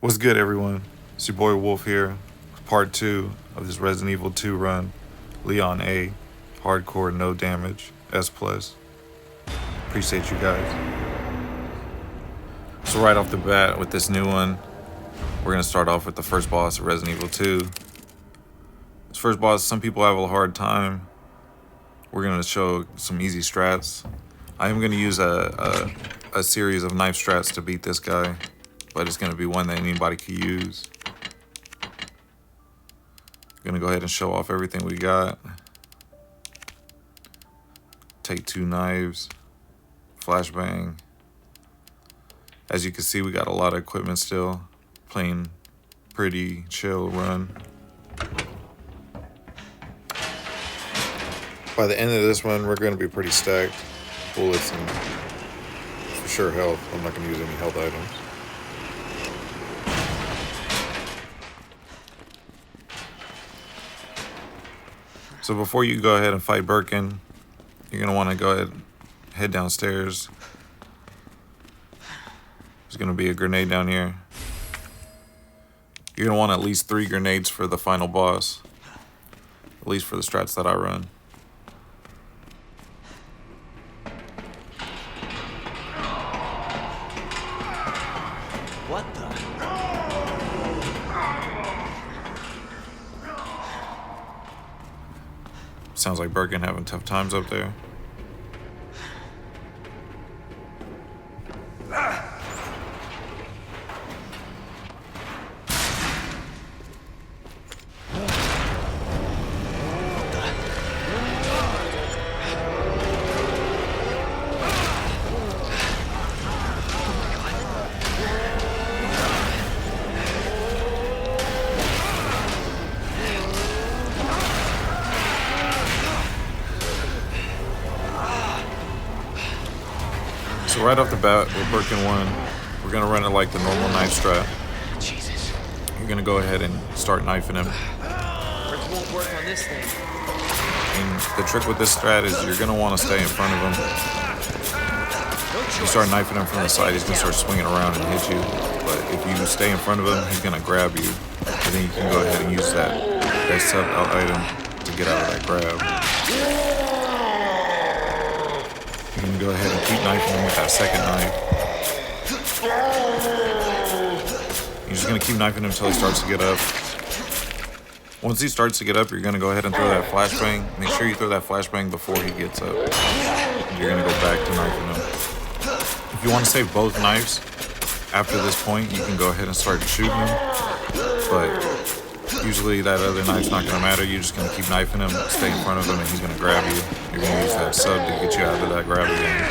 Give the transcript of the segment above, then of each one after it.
What's good, everyone? It's your boy Wolf here, part 2 of this Resident Evil 2 run. Leon A, hardcore, no damage, S+. Appreciate you guys. So right off the bat with this new one, we're going to start off with the first boss of Resident Evil 2. This first boss, some people have a hard time. We're going to show some easy strats. I am going to use a series of knife strats to beat this guy, but it's going to be one that anybody can use. Gonna go ahead and show off everything we got. Take 2 knives, flashbang. As you can see, we got a lot of equipment still. Playing pretty chill run. By the end of this one, we're gonna be pretty stacked. Bullets and for sure health. I'm not gonna use any health items. So before you go ahead and fight Birkin, you're gonna wanna go ahead and head downstairs. There's gonna be a grenade down here. You're gonna want at least 3 grenades for the final boss. At least for the strats that I run. What the? Sounds like Birkin having tough times up there. So right off the bat with Birkin 1, we're gonna run it like the normal knife strat. Jesus. You're gonna go ahead and start knifing him. Bricks won't work on this thing. And the trick with this strat is you're gonna wanna stay in front of him. You start knifing him from the side, he's gonna start swinging around and hit you. But if you stay in front of him, he's gonna grab you. And then you can go ahead and use that sub item to get out of that grab. You can go ahead and keep knifing him with that second knife. You're just gonna keep knifing him until he starts to get up. Once he starts to get up, you're gonna go ahead and throw that flashbang. Make sure you throw that flashbang before he gets up. And you're gonna go back to knifing him. If you want to save both knives, after this point, you can go ahead and start shooting him. But usually that other knife's not gonna matter. You're just gonna keep knifing him, stay in front of him, and he's gonna grab you. You're gonna use that sub to get you out of that grab again.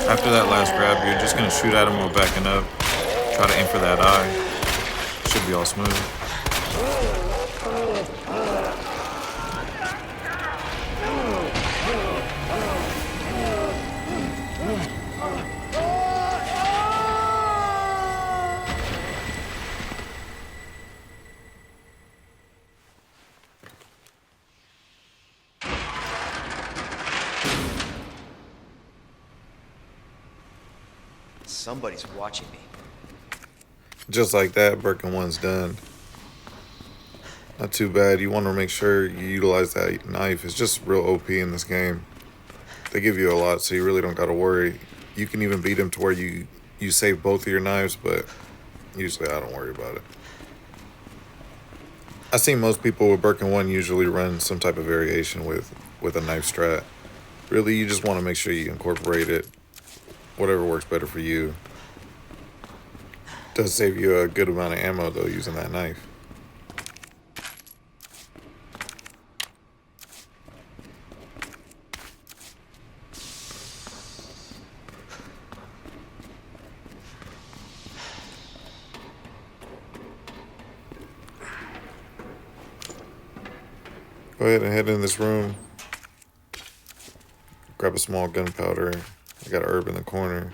After that last grab, you're just gonna shoot at him while backing up. Try to aim for that eye. Should be all smooth. Somebody's watching me. Just like that, Birkin 1's done. Not too bad. You want to make sure you utilize that knife. It's just real OP in this game. They give you a lot, so you really don't got to worry. You can even beat him to where you save both of your knives, but usually I don't worry about it. I see most people with Birkin 1 usually run some type of variation with a knife strat. Really, you just want to make sure you incorporate it. Whatever works better for you. Does save you a good amount of ammo though using that knife. Go ahead and head in this room. Grab a small gunpowder. I got an herb in the corner.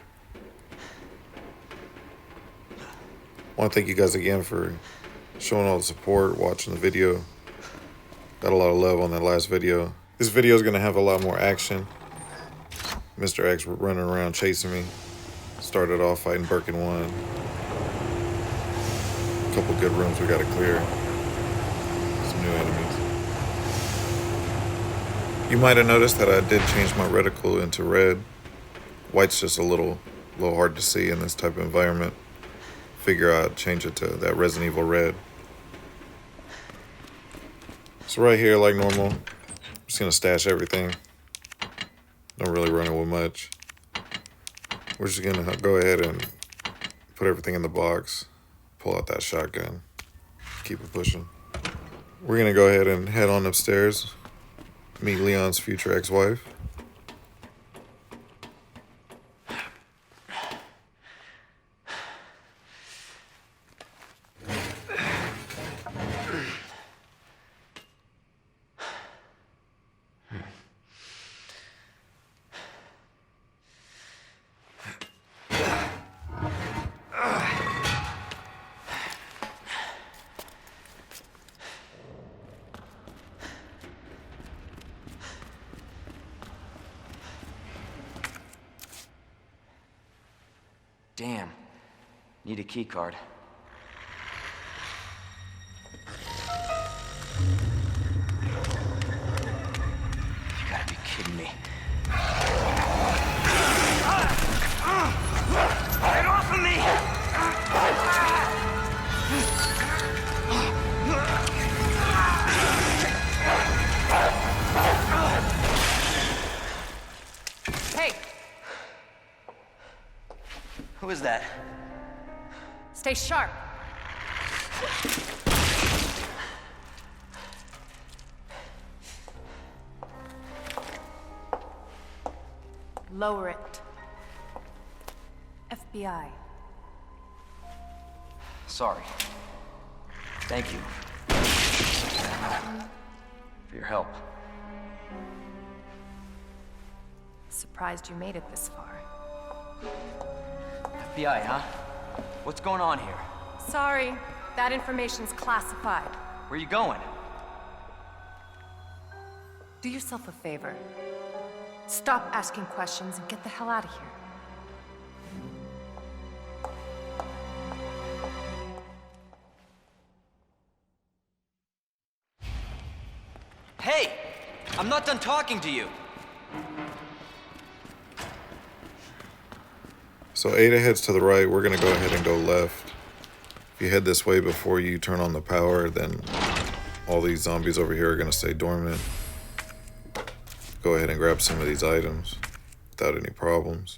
I want to thank you guys again for showing all the support, watching the video. Got a lot of love on that last video. This video is going to have a lot more action. Mr. X running around chasing me. Started off fighting Birkin 1. couple good rooms we gotta clear. Some new enemies. You might have noticed that I did change my reticle into red. White's just a little hard to see in this type of environment. Figure I'd change it to that Resident Evil red. So right here, like normal, I'm just gonna stash everything. Don't really run it with much. We're just gonna go ahead and put everything in the box, pull out that shotgun, keep it pushing. We're gonna go ahead and head on upstairs, meet Leon's future ex-wife. Damn. Need a key card. You gotta be kidding me. Get off of me! Hey, Who is that? stay sharp. Lower it. FBI. Sorry. Thank you. For your help. Surprised you made it this far. FBI, huh? What's going on here? Sorry, that information's classified. Where are you going? Do yourself a favor. Stop asking questions and get the hell out of here. Hey! I'm not done talking to you! So Ada heads to the right, we're gonna go ahead and go left. If you head this way before you turn on the power, then all these zombies over here are gonna stay dormant. Go ahead and grab some of these items without any problems.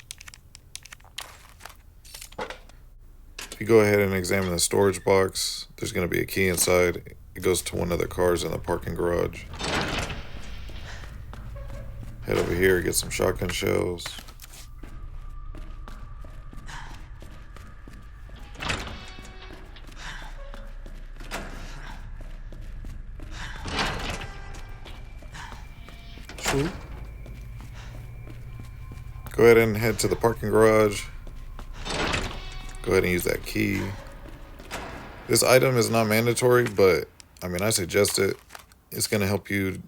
If you go ahead and examine the storage box, there's gonna be a key inside. It goes to one of the cars in the parking garage. Head over here, get some shotgun shells. Go ahead and head to the parking garage. Go ahead and use that key. This item is not mandatory, but I mean, I suggest it. It's gonna help you,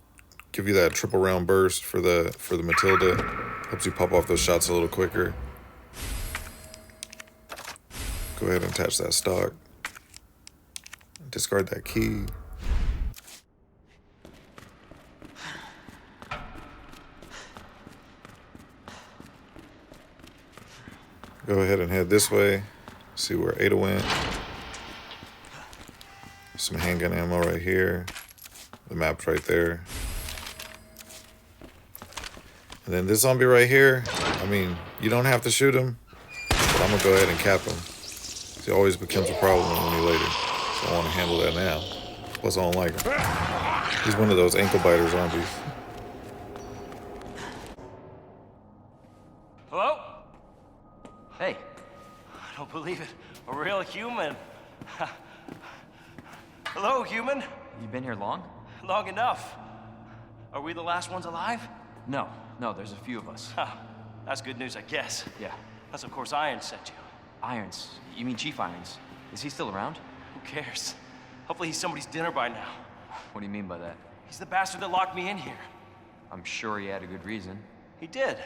give you that triple round burst for the Matilda. Helps you pop off those shots a little quicker. Go ahead and attach that stock. Discard that key. Go ahead and head this way. See where Ada went. Some handgun ammo right here. The map's right there. And then this zombie right here, I mean, you don't have to shoot him, but I'm gonna go ahead and cap him. He always becomes a problem when you later. So I wanna handle that now. Plus I don't like him. He's one of those ankle biter zombies. Hello? Hey, I don't believe it. A real human. Hello, human. you been here long? Long enough. Are we the last ones alive? No, there's a few of us. Huh. That's good news, I guess. Yeah. That's of course Iron sent you. Irons. You mean Chief Irons? Is he still around? Who cares? Hopefully he's somebody's dinner by now. What do you mean by that? He's the bastard that locked me in here. I'm sure he had a good reason. He did.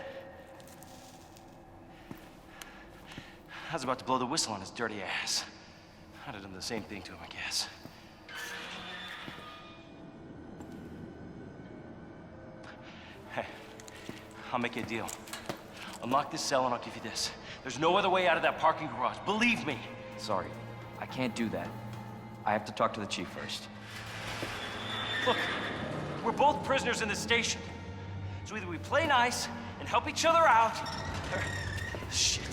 I was about to blow the whistle on his dirty ass. I'd have done the same thing to him, I guess. Hey, I'll make you a deal. Unlock this cell and I'll give you this. There's no other way out of that parking garage, believe me. Sorry, I can't do that. I have to talk to the chief first. Look, we're both prisoners in this station. So either we play nice and help each other out, or... Shit.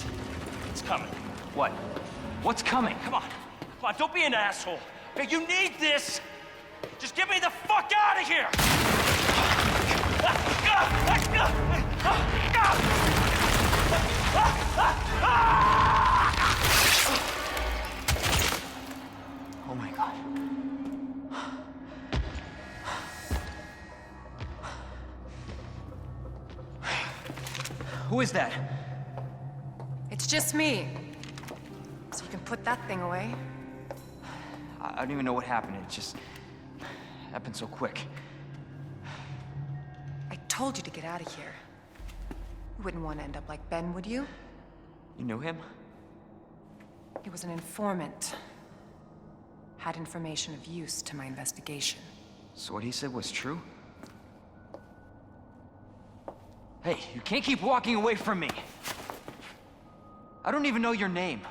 It's coming. What? What's coming? Come on. Come on, don't be an asshole. Okay, you need this. Just get me the fuck out of here! Oh my god. Who is that? It's just me. So you can put that thing away. I don't even know what happened. It just happened so quick. I told you to get out of here. You wouldn't want to end up like Ben, would you? You knew him? He was an informant. Had information of use to my investigation. So what he said was true? Hey, you can't keep walking away from me. I don't even know your name.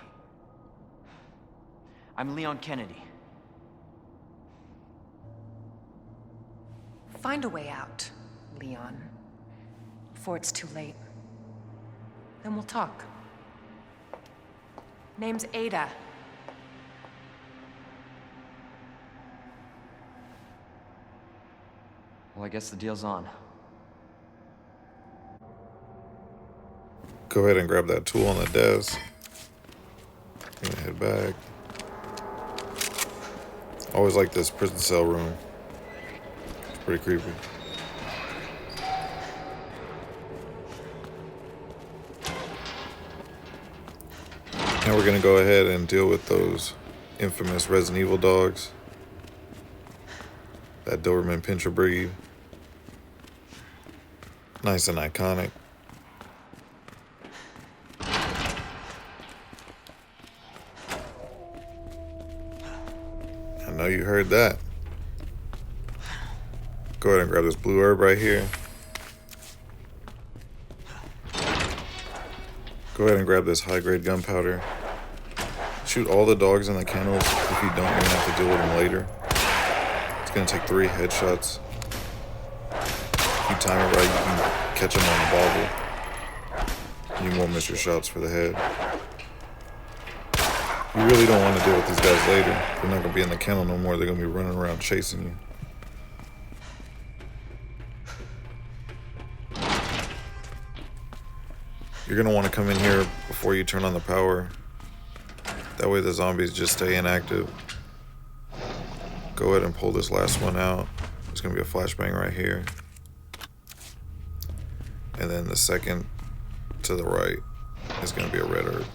I'm Leon Kennedy. Find a way out, Leon. Before it's too late. Then we'll talk. Name's Ada. Well, I guess the deal's on. Go ahead and grab that tool on the desk. I'm gonna head back. Always like this prison cell room. It's pretty creepy. Now we're gonna go ahead and deal with those infamous Resident Evil dogs. That Doberman Pinscher breed. Nice and iconic. I know you heard that. Go ahead and grab this blue herb right here. Go ahead and grab this high-grade gunpowder. Shoot all the dogs in the kennels. If you don't, you're gonna have to deal with them later. It's gonna take 3 headshots. If you time it right, you can catch them on the bobble. You won't miss your shots for the head. You really don't want to deal with these guys later. They're not gonna be in the kennel no more. They're gonna be running around chasing you. You're gonna want to come in here before you turn on the power. That way the zombies just stay inactive. Go ahead and pull this last one out. There's gonna be a flashbang right here. And then the second to the right is gonna be a red herb.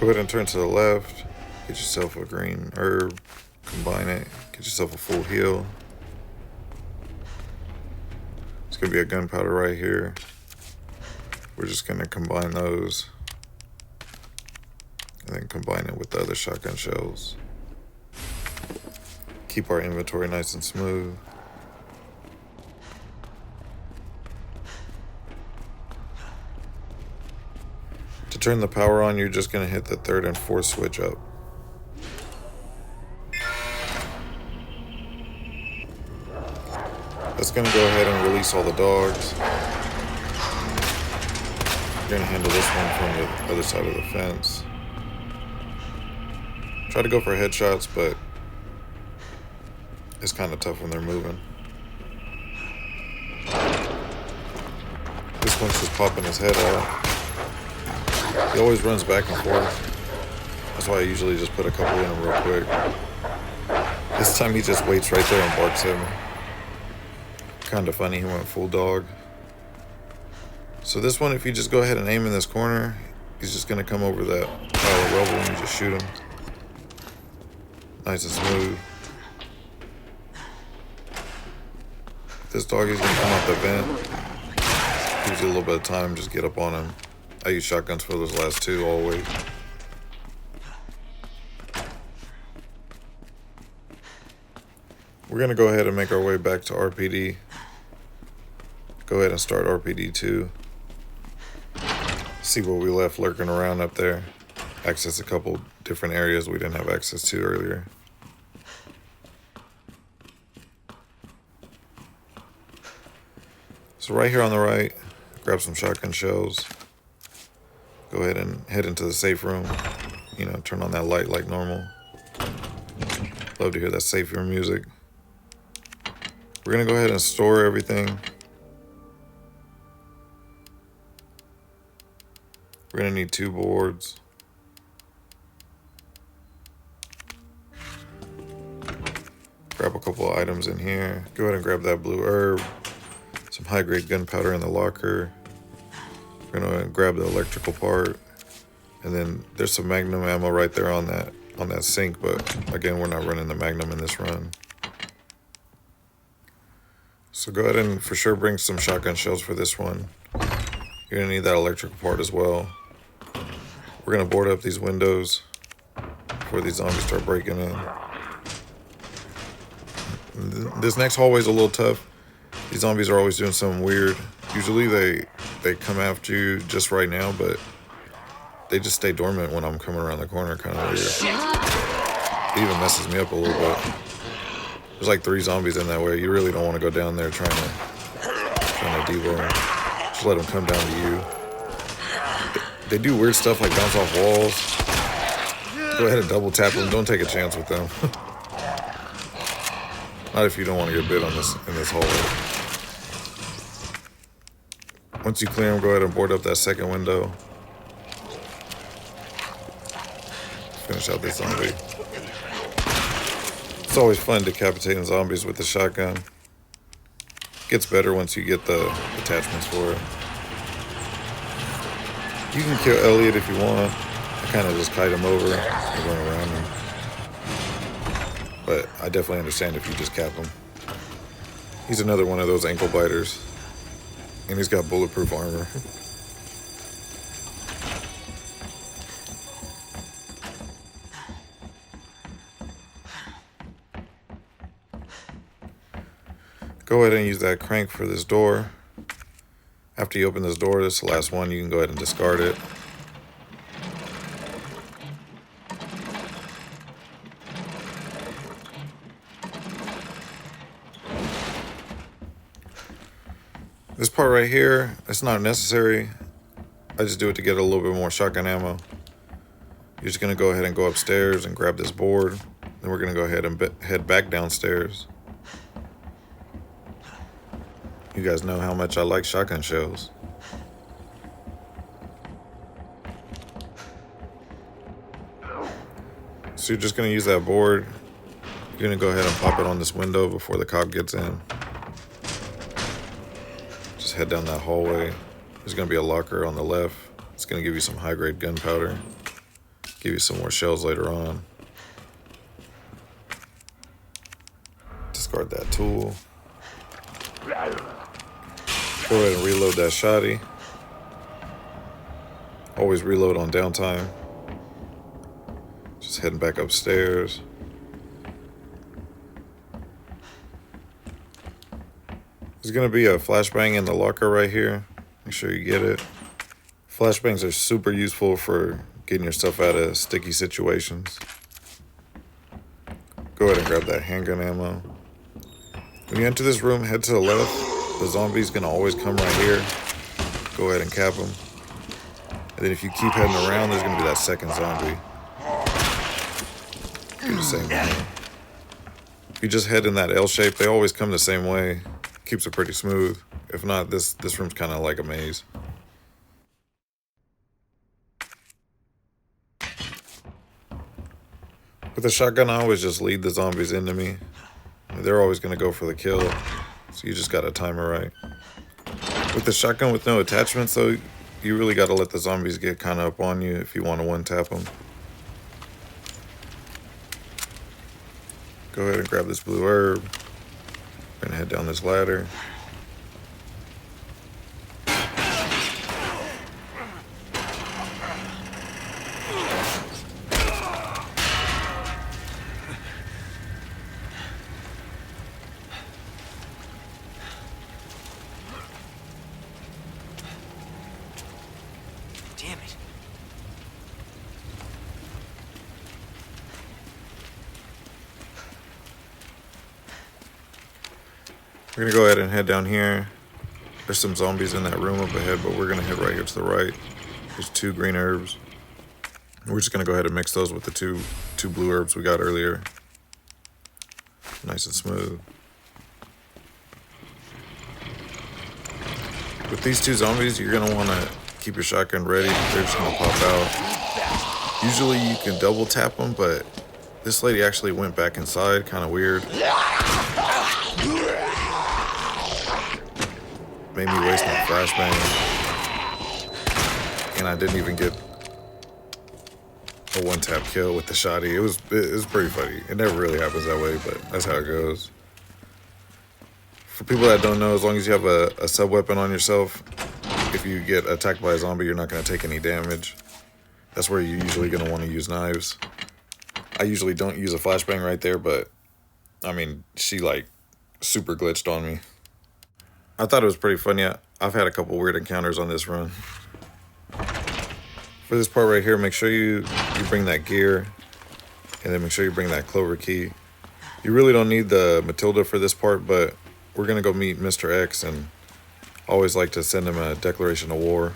Go ahead and turn to the left. Get yourself a green herb. Combine it. Get yourself a full heal. It's gonna be a gunpowder right here. We're just gonna combine those. And then combine it with the other shotgun shells. Keep our inventory nice and smooth. To turn the power on, you're just gonna hit the 3rd and 4th switch up. That's gonna go ahead and release all the dogs. You're gonna handle this one from the other side of the fence. Try to go for headshots, but it's kind of tough when they're moving. This one's just popping his head out. He always runs back and forth. That's why I usually just put a couple in him real quick. This time he just waits right there and barks at me. Kind of funny, he went full dog. So this one, if you just go ahead and aim in this corner, he's just gonna come over that pile of rubble and you just shoot him. Nice and smooth. This dog is gonna come out the vent. Gives you a little bit of time, just get up on him. I use shotguns for those last two always. We're gonna go ahead and make our way back to RPD. Go ahead and start RPD 2. See what we left lurking around up there. Access a couple different areas we didn't have access to earlier. So right here on the right, grab some shotgun shells. Go ahead and head into the safe room. You know, turn on that light like normal. Love to hear that safe room music. We're gonna go ahead and store everything. We're gonna need 2 boards. Grab a couple of items in here. Go ahead and grab that blue herb. Some high-grade gunpowder in the locker. We're gonna grab the electrical part. And then there's some magnum ammo right there on that sink, but again, we're not running the magnum in this run. So go ahead and for sure bring some shotgun shells for this one. You're gonna need that electrical part as well. We're gonna board up these windows before these zombies start breaking in. This next hallway is a little tough. These zombies are always doing something weird. Usually they come after you just right now, but they just stay dormant when I'm coming around the corner, kind of weird. It even messes me up a little bit. There's like 3 zombies in that way. You really don't want to go down there trying to devo them. Just let them come down to you. They do weird stuff like bounce off walls. Go ahead and double tap them. Don't take a chance with them. Not if you don't want to get bit on in this hallway. Once you clear them, go ahead and board up that second window. Finish out this zombie. It's always fun decapitating zombies with the shotgun. Gets better once you get the attachments for it. You can kill Elliot if you want. I kind of just kite him over and run around him. But I definitely understand if you just cap him. He's another one of those ankle biters. And he's got bulletproof armor. Go ahead and use that crank for this door. After you open this door, this is the last one, you can go ahead and discard it. This part right here, it's not necessary. I just do it to get a little bit more shotgun ammo. You're just gonna go ahead and go upstairs and grab this board. Then we're gonna go ahead and head back downstairs. You guys know how much I like shotgun shells. So you're just gonna use that board. You're gonna go ahead and pop it on this window before the cop gets in. Just head down that hallway. There's gonna be a locker on the left. It's gonna give you some high-grade gunpowder. Give you some more shells later on. Discard that tool. Go ahead and reload that shotty. Always reload on downtime. Just heading back upstairs. There's gonna be a flashbang in the locker right here. Make sure you get it. Flashbangs are super useful for getting yourself out of sticky situations. Go ahead and grab that handgun ammo. When you enter this room, head to the left. The zombie's gonna always come right here. Go ahead and cap him. And then if you keep heading around, there's gonna be that second zombie. Do the same thing. If you just head in that L shape, they always come the same way. Keeps it pretty smooth. If not, this room's kind of like a maze. With the shotgun, I always just lead the zombies into me. They're always going to go for the kill, so you just got to time it right. With the shotgun with no attachments, though, you really got to let the zombies get kind of up on you if you want to one-tap them. Go ahead and grab this blue herb. We're going to head down this ladder. Damn it. We're gonna go ahead and head down here. There's some zombies in that room up ahead, but we're gonna head right here to the right. There's 2 green herbs. We're just gonna go ahead and mix those with the two blue herbs we got earlier. Nice and smooth. With these 2 zombies, you're gonna wanna keep your shotgun ready. They're just gonna pop out. Usually you can double tap them, but this lady actually went back inside, kind of weird. Made me waste my flashbang, and I didn't even get a one-tap kill with the shotty. It was pretty funny. It never really happens that way, but that's how it goes. For people that don't know, as long as you have a sub-weapon on yourself, if you get attacked by a zombie, you're not going to take any damage. That's where you're usually going to want to use knives. I usually don't use a flashbang right there, but I mean, she like super glitched on me. I thought it was pretty funny. I've had a couple weird encounters on this run. For this part right here, make sure you bring that gear, and then make sure you bring that clover key. You really don't need the Matilda for this part, but we're gonna go meet Mr. X, and I always like to send him a declaration of war.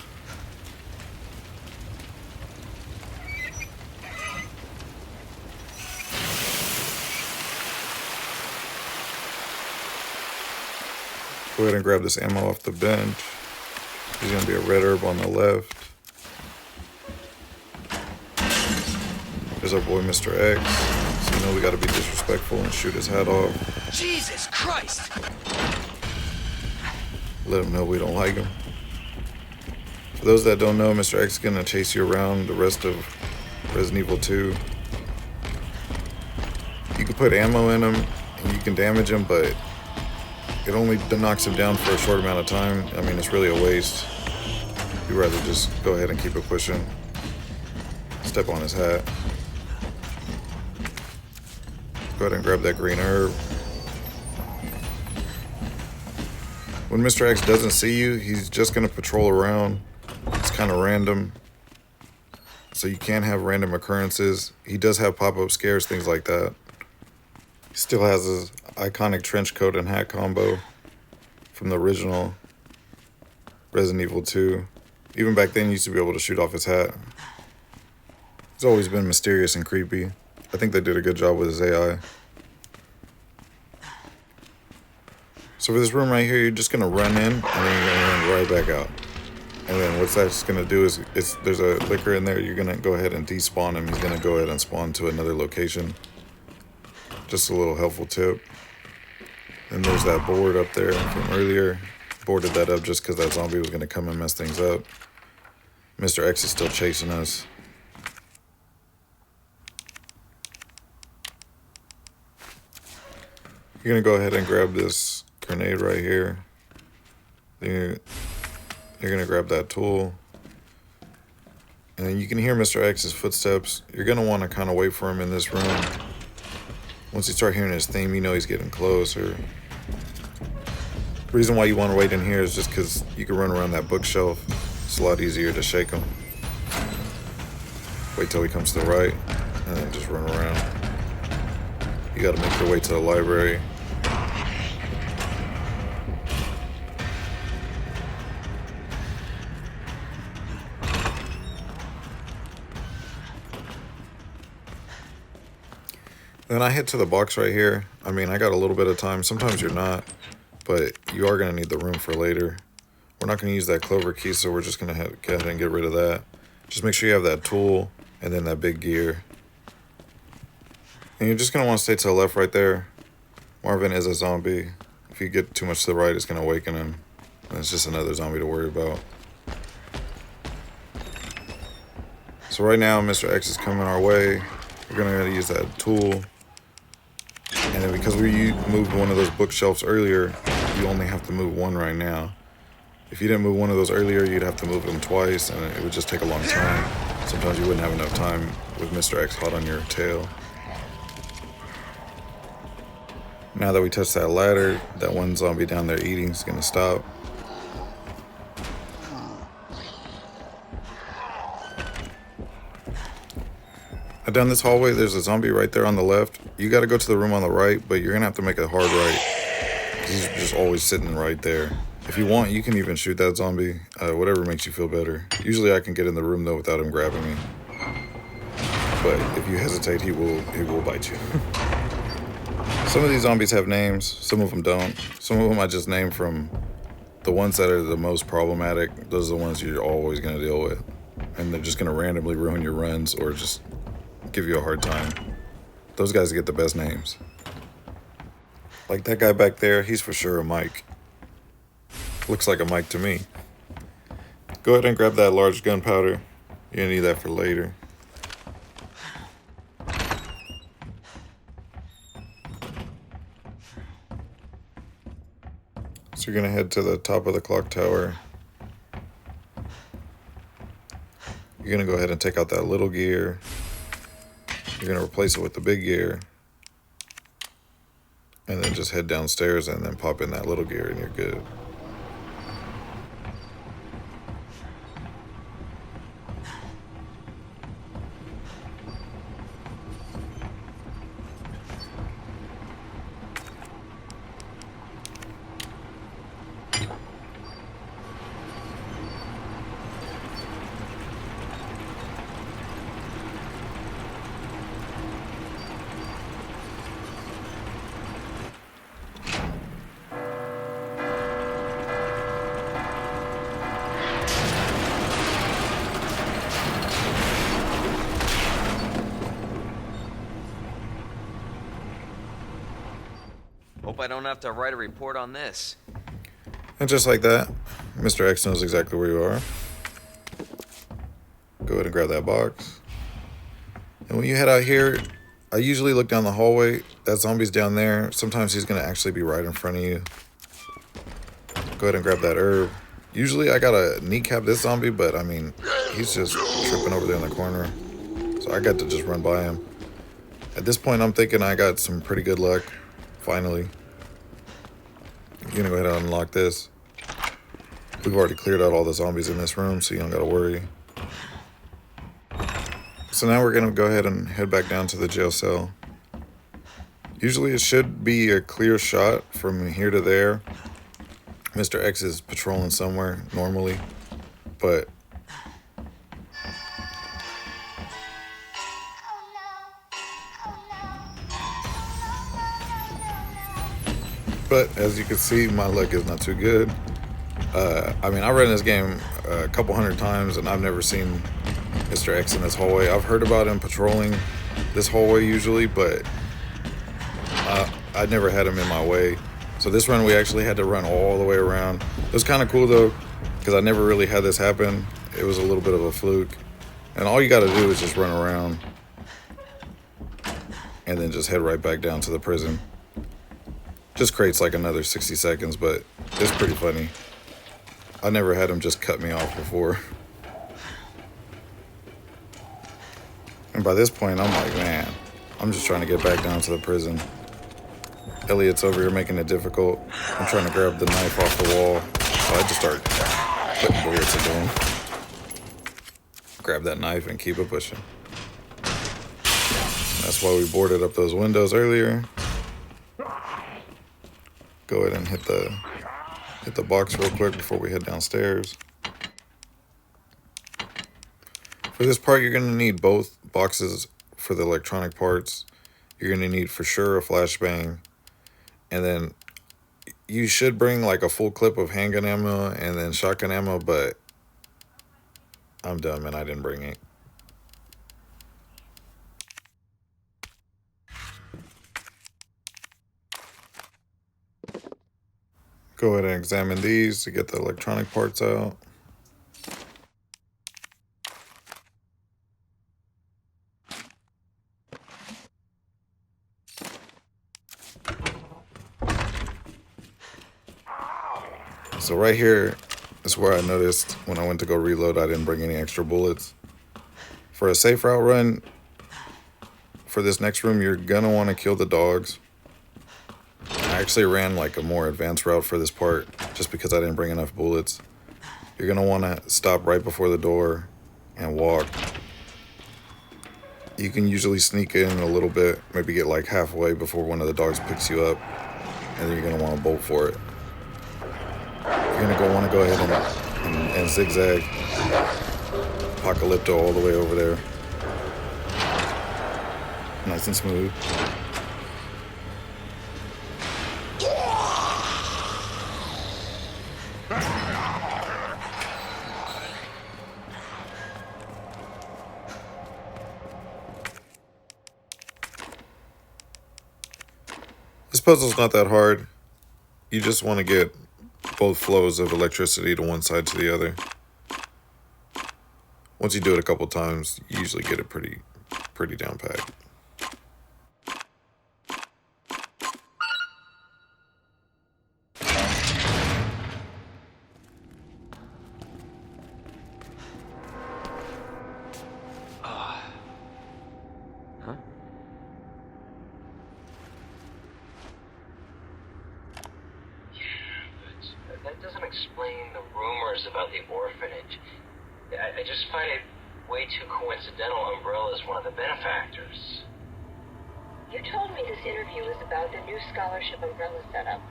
Go ahead and grab this ammo off the bench. There's gonna be a red herb on the left. There's our boy Mr. X. So you know we gotta be disrespectful and shoot his hat off. Jesus Christ! Let him know we don't like him. For those that don't know, Mr. X is gonna chase you around the rest of Resident Evil 2. You can put ammo in him and you can damage him, but it only knocks him down for a short amount of time. I mean, it's really a waste. You'd rather just go ahead and keep it pushing. Step on his hat. Go ahead and grab that green herb. When Mr. X doesn't see you, he's just gonna patrol around. It's kind of random. So you can have random occurrences. He does have pop-up scares, things like that. He still has his iconic trench coat and hat combo from the original Resident Evil 2. Even back then, you used to be able to shoot off his hat. He's always been mysterious and creepy. I think they did a good job with his AI. So for this room right here, you're just gonna run in and then you're gonna run right back out. And then what that's gonna do is, there's a licker in there, you're gonna go ahead and despawn him. He's gonna go ahead and spawn to another location. Just a little helpful tip. And there's that board up there from earlier. Boarded that up just because that zombie was gonna come and mess things up. Mr. X is still chasing us. You're gonna go ahead and grab this grenade right here. Then you're gonna grab that tool. And then you can hear Mr. X's footsteps. You're gonna wanna kinda wait for him in this room. Once you start hearing his theme, you know he's getting closer. The reason why you wanna wait in here is just because you can run around that bookshelf. It's a lot easier to shake him. Wait till he comes to the right, and then just run around. You gotta make your way to the library. Then I head to the box right here. I mean, I got a little bit of time. Sometimes you're not, but you are gonna need the room for later. We're not gonna use that clover key, so we're just gonna go ahead and get rid of that. Just make sure you have that tool and then that big gear. And you're just going to want to stay to the left right there. Marvin is a zombie. If you get too much to the right, it's going to awaken him. And it's just another zombie to worry about. So right now, Mr. X is coming our way. We're going to use that tool. And then because we moved one of those bookshelves earlier, you only have to move one right now. If you didn't move one of those earlier, you'd have to move them twice, and it would just take a long time. Sometimes you wouldn't have enough time with Mr. X hot on your tail. Now that we touched that ladder, that one zombie down there eating is going to stop. Now down this hallway, there's a zombie right there on the left. You got to go to the room on the right, but you're going to have to make a hard right. He's just always sitting right there. If you want, you can even shoot that zombie. Whatever makes you feel better. Usually I can get in the room, though, without him grabbing me. But if you hesitate, he will bite you. Some of these zombies have names, some of them don't. Some of them I just named from the ones that are the most problematic. Those are the ones you're always going to deal with. And they're just going to randomly ruin your runs or just give you a hard time. Those guys get the best names. Like that guy back there, he's for sure a Mike. Looks like a Mike to me. Go ahead and grab that large gunpowder. You're going to need that for later. So you're going to head to the top of the clock tower. You're going to go ahead and take out that little gear. You're going to replace it with the big gear. And then just head downstairs and then pop in that little gear and you're good. Hope I don't have to write a report on this. And just like that, Mr. X knows exactly where you are. Go ahead and grab that box. And when you head out here, I usually look down the hallway. That zombie's down there. Sometimes he's going to actually be right in front of you. Go ahead and grab that herb. Usually I got to kneecap this zombie, but I mean, he's just tripping over there in the corner. So I got to just run by him. At this point, I'm thinking I got some pretty good luck. Finally. You're gonna go ahead and unlock this. We've already cleared out all the zombies in this room, so you don't gotta worry. So now we're gonna go ahead and head back down to the jail cell. Usually it should be a clear shot from here to there. Mr. X is patrolling somewhere normally, but as you can see, my luck is not too good. I mean, I ran this game a couple hundred times and I've never seen Mr. X in this hallway. I've heard about him patrolling this hallway usually, but I never had him in my way. So this run, we actually had to run all the way around. It was kind of cool though, because I never really had this happen. It was a little bit of a fluke. And all you got to do is just run around and then just head right back down to the prison. Just creates like another 60 seconds, but it's pretty funny. I never had him just cut me off before. And by this point, I'm like, man, I'm just trying to get back down to the prison. Elliot's over here making it difficult. I'm trying to grab the knife off the wall. So I just start putting bullets into him. Grab that knife and keep it pushing. That's why we boarded up those windows earlier. Go ahead and hit the box real quick before we head downstairs. For this part, you're going to need both boxes for the electronic parts. You're going to need for sure a flashbang. And then you should bring like a full clip of handgun ammo and then shotgun ammo, but I'm dumb and I didn't bring it. Go ahead and examine these to get the electronic parts out. So right here is where I noticed when I went to go reload, I didn't bring any extra bullets. For a safe route run, for this next room, you're gonna want to kill the dogs. I actually ran like a more advanced route for this part just because I didn't bring enough bullets. You're gonna want to stop right before the door and walk. You can usually sneak in a little bit, maybe get like halfway before one of the dogs picks you up, and then you're gonna want to bolt for it. You're gonna want to go ahead and zigzag Apocalypto all the way over there. Nice and smooth. This puzzle's not that hard. You just want to get both flows of electricity to one side to the other. Once you do it a couple times, you usually get it pretty down pat. That doesn't explain the rumors about the orphanage. I just find it way too coincidental Umbrella's one of the benefactors. You told me this interview was about the new scholarship Umbrella set up.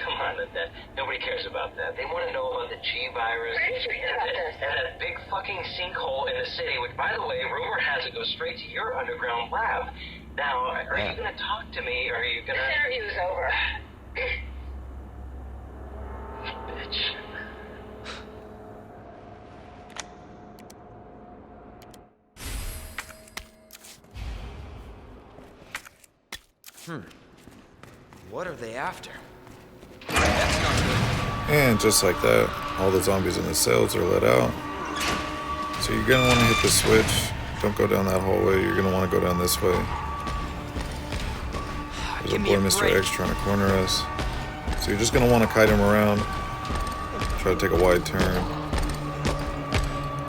Come on, that nobody cares about that. They want to know about the G virus. Where did you hear about this? And that big fucking sinkhole in the city, which, by the way, rumor has it goes straight to your underground lab. Now, are you going to talk to me, or are you going to... This interview is over. Bitch. What are they after? That's not good. And just like that, all the zombies in the cells are let out. So you're gonna want to hit the switch. Don't go down that hallway. You're gonna want to go down this way. There's a boy, Mr. X, trying to corner us. So you're just gonna want to kite him around. Try to take a wide turn.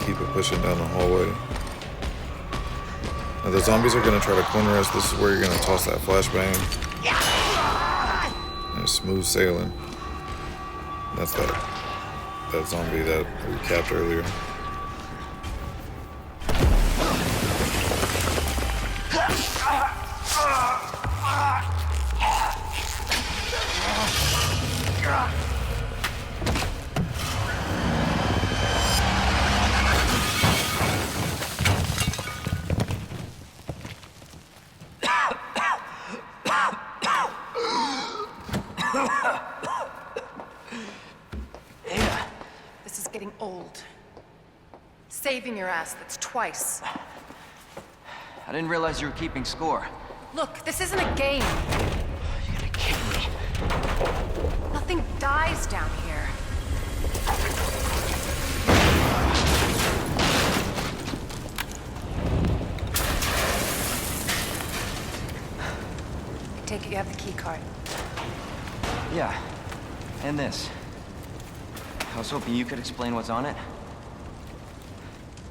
Keep it pushing down the hallway. Now the zombies are gonna try to corner us. This is where you're gonna toss that flashbang. And smooth sailing. That's that zombie that we capped earlier. This is getting old. Saving your ass, that's twice. I didn't realize you were keeping score. Look, this isn't a game. You gotta kill me. Nothing dies down here. I take it you have the key card. Yeah, and this. I was hoping you could explain what's on it.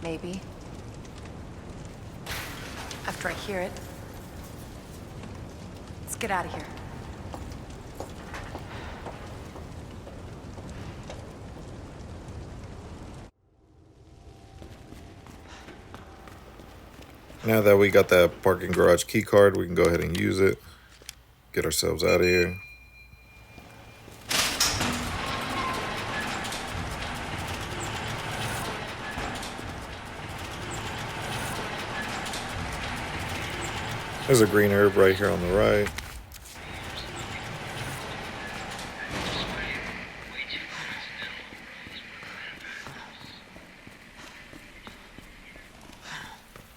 Maybe. After I hear it. Let's get out of here. Now that we got that parking garage key card, we can go ahead and use it. Get ourselves out of here. There's a green herb right here on the right.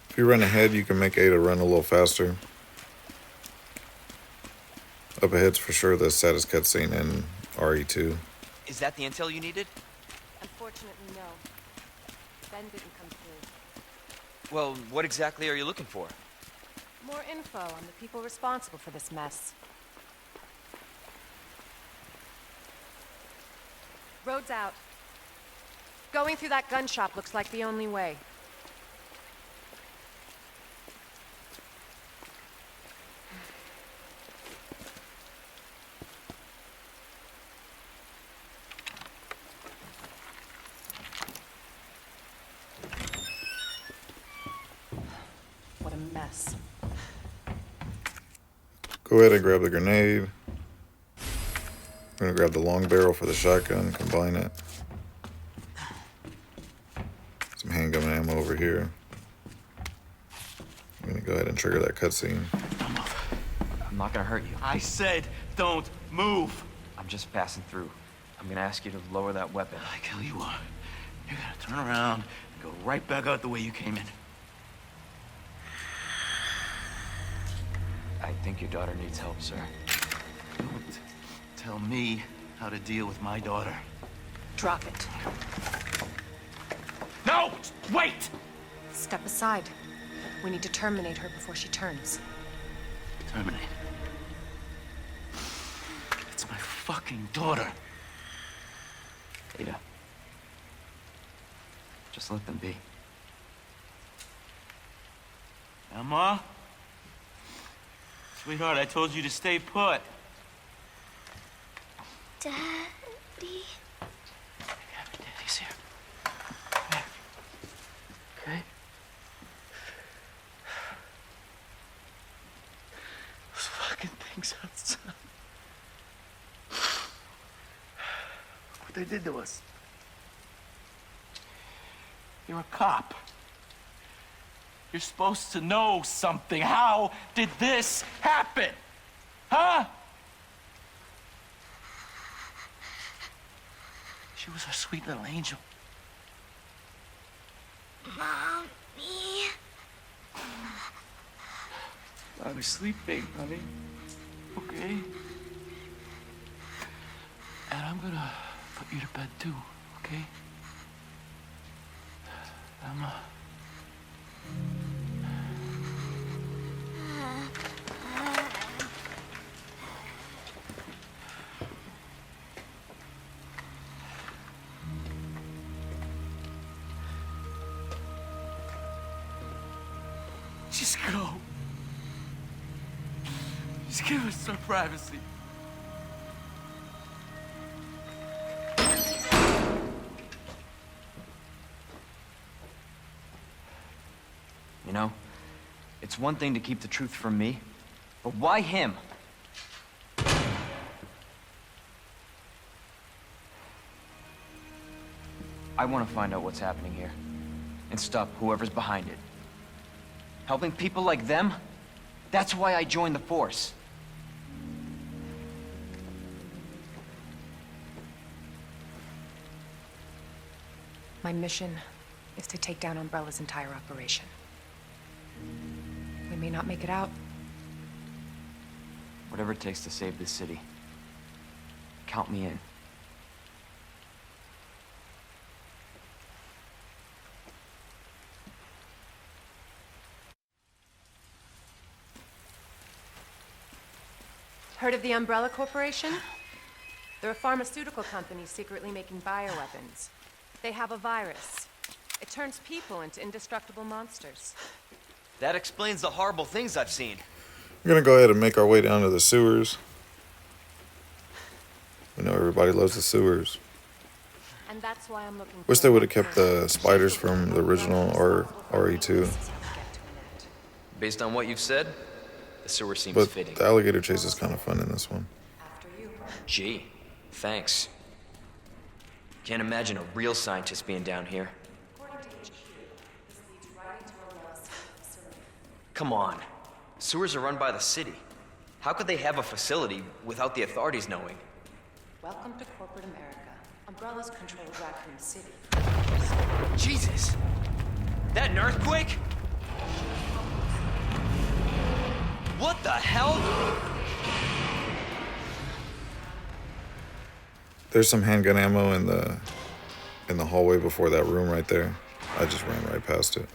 If you run ahead, you can make Ada run a little faster. Up ahead's for sure the saddest cutscene in RE2. Is that the intel you needed? Unfortunately, no. Ben didn't come through. Well, what exactly are you looking for? More info on the people responsible for this mess. Road's out. Going through that gun shop looks like the only way. What a mess. Go ahead and grab the grenade. We're gonna grab the long barrel for the shotgun, combine it. Some handgun ammo over here. I'm gonna go ahead and trigger that cutscene. I'm not gonna hurt you. I said don't move. I'm just passing through. I'm gonna ask you to lower that weapon. I tell you what, you gotta turn around and go right back out the way you came in. I think your daughter needs help, sir. Don't tell me how to deal with my daughter. Drop it. No! Wait! Step aside. We need to terminate her before she turns. Terminate. It's my fucking daughter. Ada. Just let them be. Emma? Sweetheart, I told you to stay put. Daddy? Daddy's here. Come here. Okay? Those fucking things outside. What they did to us. You're a cop. You're supposed to know something. How did this happen? Huh? She was our sweet little angel. Mommy? I was sleeping, honey. Okay? And I'm gonna put you to bed too, okay? Emma. Just go. Just give us some privacy. You know, it's one thing to keep the truth from me, but why him? I want to find out what's happening here and stop whoever's behind it. Helping people like them? That's why I joined the force. My mission is to take down Umbrella's entire operation. We may not make it out. Whatever it takes to save this city. Count me in. Heard of the Umbrella Corporation? They're a pharmaceutical company secretly making bioweapons. They have a virus. It turns people into indestructible monsters. That explains the horrible things I've seen. We're gonna go ahead and make our way down to the sewers. We know everybody loves the sewers. And that's why I'm looking. Wish they would have kept the spiders from the original RE2. Based on what you've said, the sewer seems But fitting. the alligator chase is kind of fun in this one. After you. Gee, thanks. Can't imagine a real scientist being down here. Come on. Sewers are run by the city. How could they have a facility without the authorities knowing? Welcome to corporate America. Umbrellas control Raccoon City. Jesus! That an earthquake? What the hell? There's some handgun ammo in the hallway before that room right there. I just ran right past it.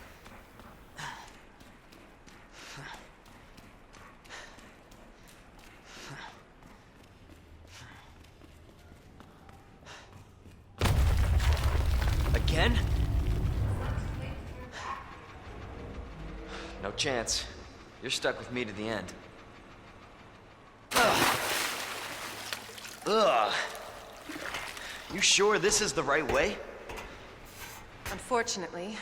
Again? No chance. You're stuck with me to the end. Ugh. Ugh. You sure this is the right way? Unfortunately.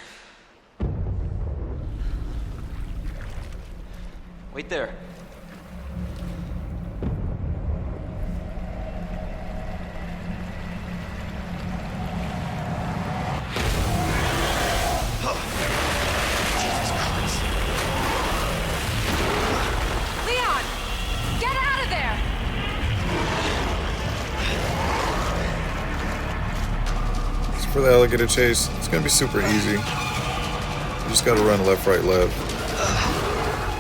Wait there. Leon! Get out of there! As for the alligator chase, it's gonna be super easy. You just gotta run left, right, left.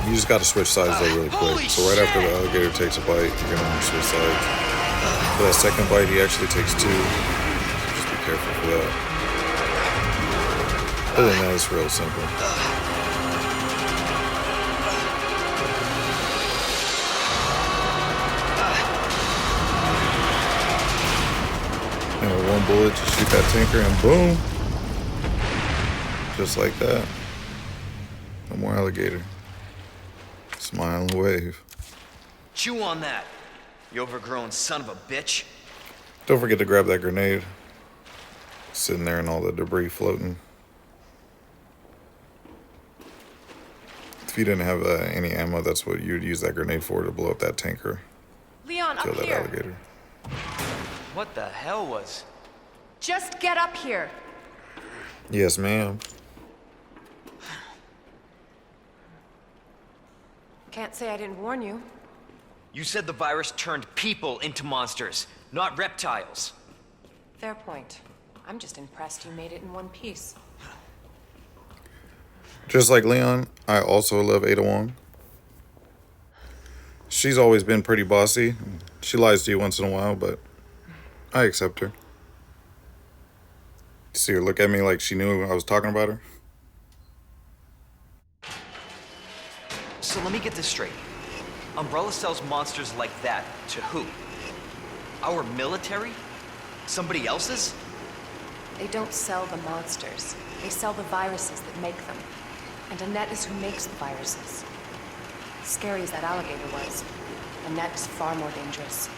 You just gotta switch sides though really quick. So right after the alligator takes a bite, you're gonna want to switch sides. For that second bite, he actually takes two. Just be careful for that. Other than that, it's real simple. And with one bullet, just shoot that tanker and boom! Just like that. No more alligator. Smile and wave. Chew on that, you overgrown son of a bitch. Don't forget to grab that grenade. Sitting there and all the debris floating. If you didn't have any ammo, that's what you'd use that grenade for, to blow up that tanker. Leon, Kill up that here! alligator. What the hell was... Just get up here! Yes, ma'am. Can't say I didn't warn you. You said the virus turned people into monsters, not reptiles. Fair point. I'm just impressed you made it in one piece. Just like Leon, I also love Ada Wong. She's always been pretty bossy. She lies to you once in a while, but I accept her. See her look at me like she knew I was talking about her. So let me get this straight. Umbrella sells monsters like that to who? Our military? Somebody else's? They don't sell the monsters. They sell the viruses that make them. And Annette is who makes the viruses. Scary as that alligator was, Annette is far more dangerous.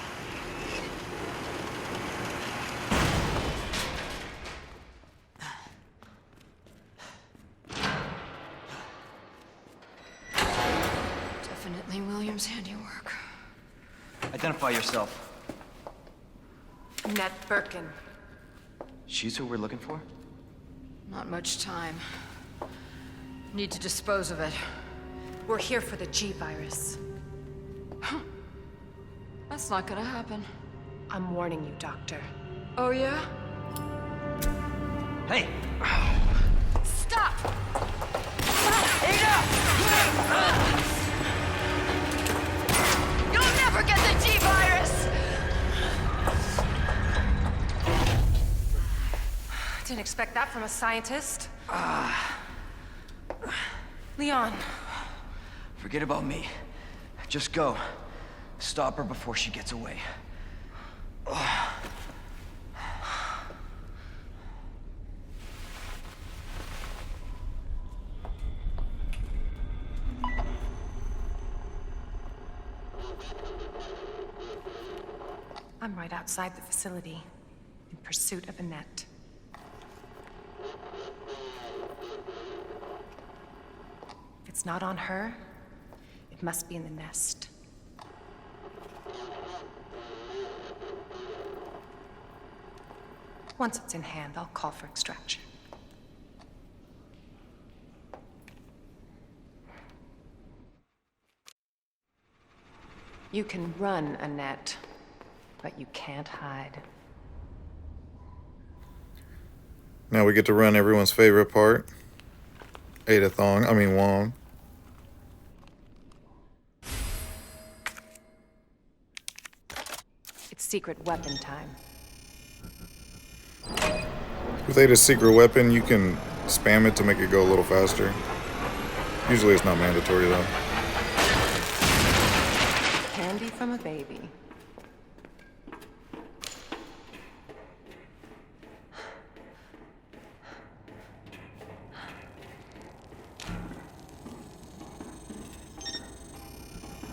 Definitely William's handiwork. Identify yourself. Annette Birkin. She's who we're looking for? Not much time. Need to dispose of it. We're here for the G-virus. That's not gonna happen. I'm warning you, Doctor. Oh, yeah? Hey! Stop! You'll never get the G-virus! Didn't expect that from a scientist. Leon. Forget about me. Just go. Stop her before she gets away. I'm right outside the facility, in pursuit of Annette. If it's not on her, it must be in the nest. Once it's in hand, I'll call for extraction. You can run, Annette, but you can't hide. Now we get to run everyone's favorite part. Wong. It's secret weapon time. With Ada's secret weapon, you can spam it to make it go a little faster. Usually it's not mandatory though. Candy from a baby.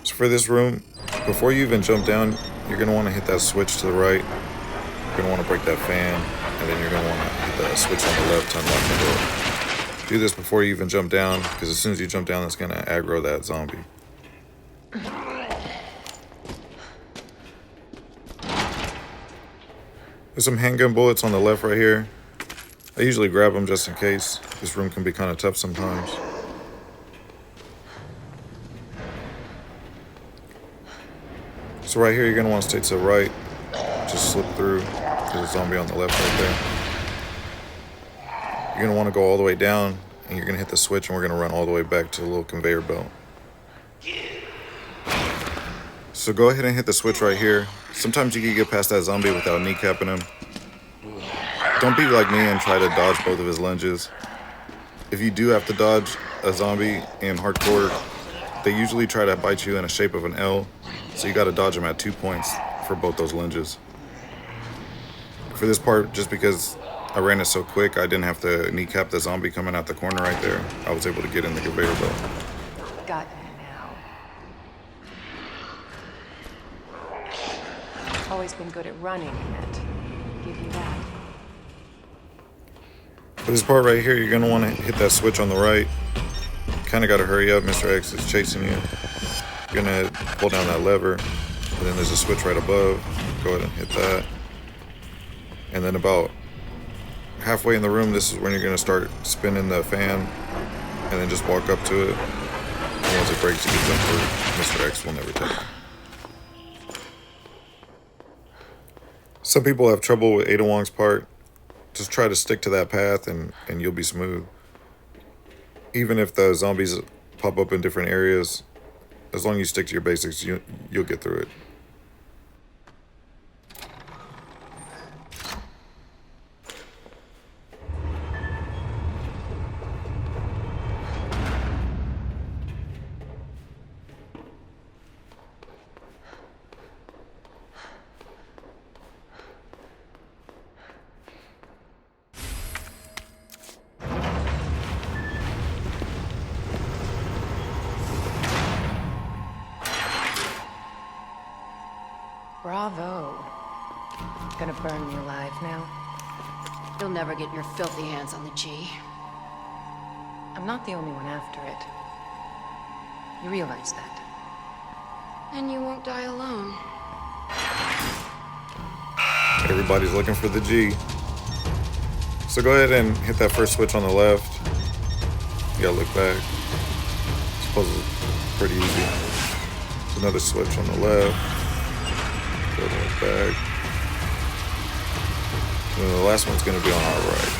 So for this room, before you even jump down, you're going to want to hit that switch to the right. You're going to want to break that fan, and then you're going to want to hit that switch on the left to unlock the door. Do this before you even jump down, because as soon as you jump down, it's going to aggro that zombie. There's some handgun bullets on the left right here. I usually grab them just in case. This room can be kind of tough sometimes. So right here, you're going to want to stay to the right. Just slip through. There's a zombie on the left right there. You're going to want to go all the way down, and you're going to hit the switch, and we're going to run all the way back to the little conveyor belt. So go ahead and hit the switch right here. Sometimes you can get past that zombie without kneecapping him. Don't be like me and try to dodge both of his lunges. If you do have to dodge a zombie in hardcore, they usually try to bite you in a shape of an L, so you got to dodge them at 2 points for both those lunges. For this part, just because I ran it so quick, I didn't have to kneecap the zombie coming out the corner right there. I was able to get in the conveyor belt. Got you now. Always been good at running, Annette. Give you that. For this part right here, you're going to want to hit that switch on the right. Kind of got to hurry up. Mr. X is chasing you. You're going to pull down that lever, and then there's a switch right above. Go ahead and hit that. And then about halfway in the room, this is when you're going to start spinning the fan, and then just walk up to it. And once it breaks, you get jump through. Mr. X will never take it. Some people have trouble with Ada Wong's part. Just try to stick to that path and you'll be smooth. Even if the zombies pop up in different areas, as long as you stick to your basics, you'll get through it. Bravo. Gonna burn me alive now. You'll never get your filthy hands on the G. I'm not the only one after it. You realize that? And you won't die alone. Everybody's looking for the G. So go ahead and hit that first switch on the left. You gotta look back. This puzzle's pretty easy. There's another switch on the left. Go to the back. And then the last one's gonna be on our right.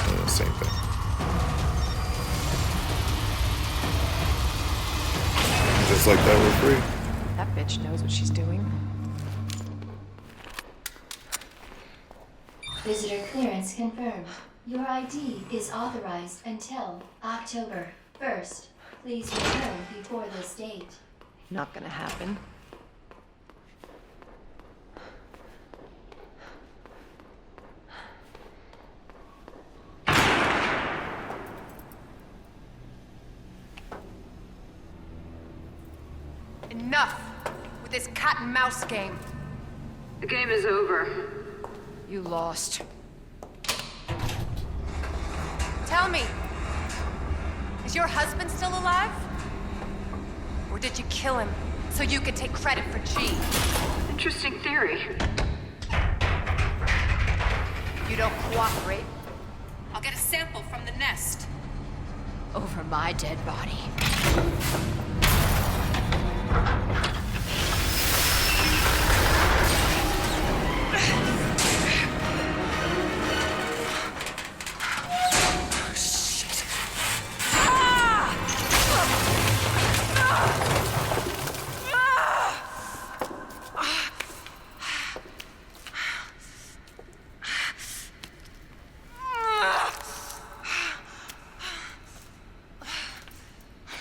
And then same thing. And just like that, we're free. That bitch knows what she's doing. Visitor clearance confirmed. Your ID is authorized until October 1st. Please return before this date. Not gonna happen. Enough with this cat and mouse game. The game is over. You lost. Tell me, is your husband still alive? Or did you kill him so you could take credit for G? Interesting theory. You don't cooperate, I'll get a sample from the nest. Over my dead body.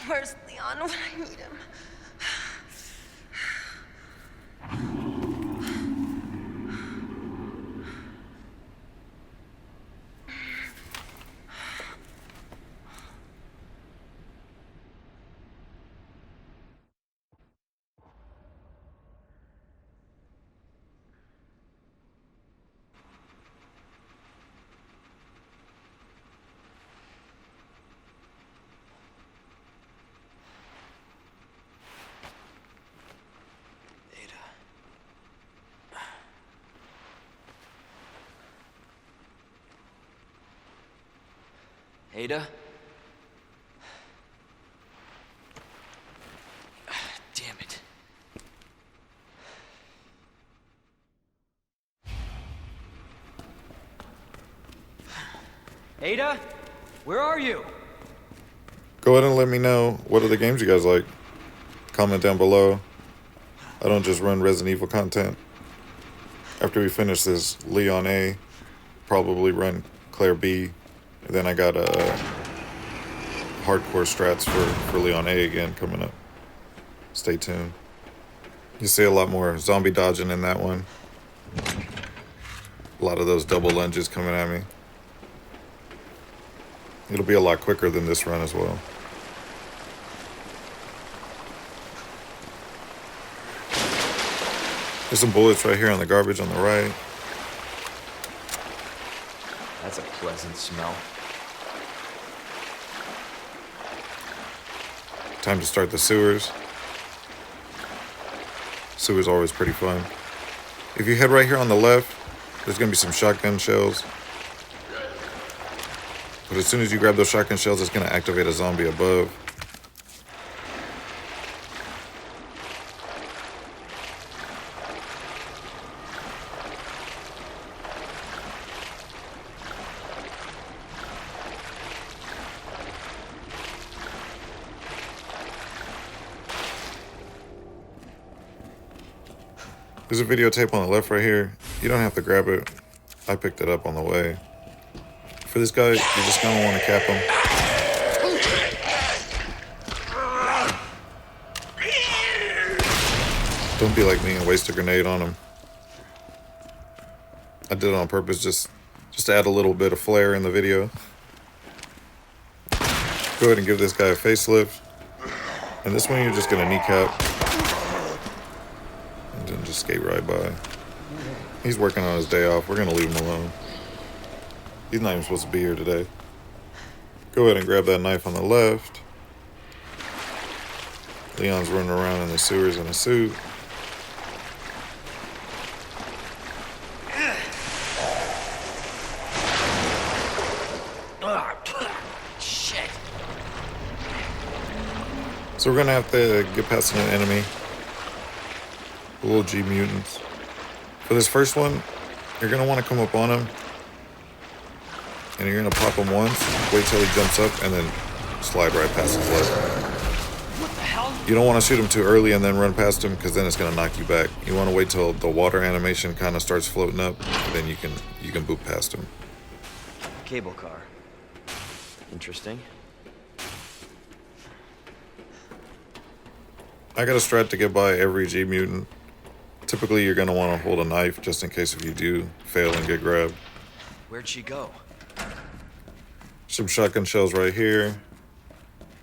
Where's Leon when I need him? Ada? Damn it. Ada? Where are you? Go ahead and let me know what other games you guys like. Comment down below. I don't just run Resident Evil content. After we finish this Leon A, probably run Claire B. And then I got hardcore strats for Leon A again coming up. Stay tuned. You see a lot more zombie dodging in that one. A lot of those double lunges coming at me. It'll be a lot quicker than this run as well. There's some bullets right here on the garbage on the right. That's a pleasant smell. Time to start the sewers. Sewers always pretty fun. If you head right here on the left, there's gonna be some shotgun shells. But as soon as you grab those shotgun shells, it's gonna activate a zombie above. There's a videotape on the left right here. You don't have to grab it. I picked it up on the way. For this guy, you just kind of want to cap him. Don't be like me and waste a grenade on him. I did it on purpose just to add a little bit of flair in the video. Go ahead and give this guy a facelift. And this one you're just going to kneecap. And then just skate right by. He's working on his day off. We're going to leave him alone. He's not even supposed to be here today. Go ahead and grab that knife on the left. Leon's running around in the sewers in a suit. Shit. So we're gonna have to get past an enemy. The little G mutants. For this first one, you're gonna want to come up on him. And you're gonna pop him once, wait till he jumps up, and then slide right past his leg. What the hell? You don't want to shoot him too early and then run past him, because then it's gonna knock you back. You want to wait till the water animation kind of starts floating up, and then you can boot past him. Cable car. Interesting. I got a strat to get by every G mutant. Typically, you're gonna want to hold a knife just in case if you do fail and get grabbed. Where'd she go? Some shotgun shells right here.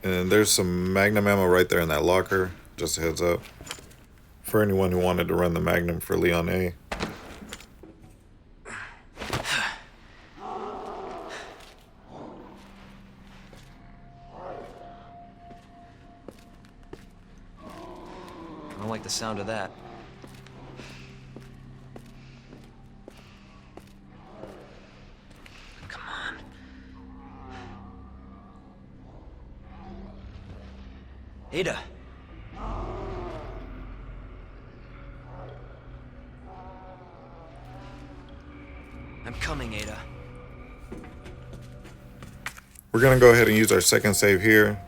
And there's some Magnum ammo right there in that locker. Just a heads up. For anyone who wanted to run the Magnum for Leon A. I don't like the sound of that. Come on. Ada. I'm coming, Ada. We're gonna go ahead and use our second save here.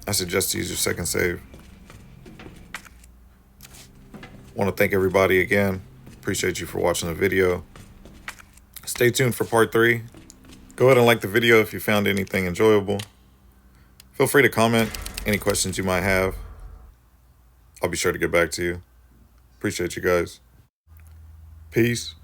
I suggest you use your second save. Want to thank everybody again. Appreciate you for watching the video. Stay tuned for part 3. Go ahead and like the video if you found anything enjoyable. Feel free to comment Any questions you might have, I'll be sure to get back to you. Appreciate you guys. Peace.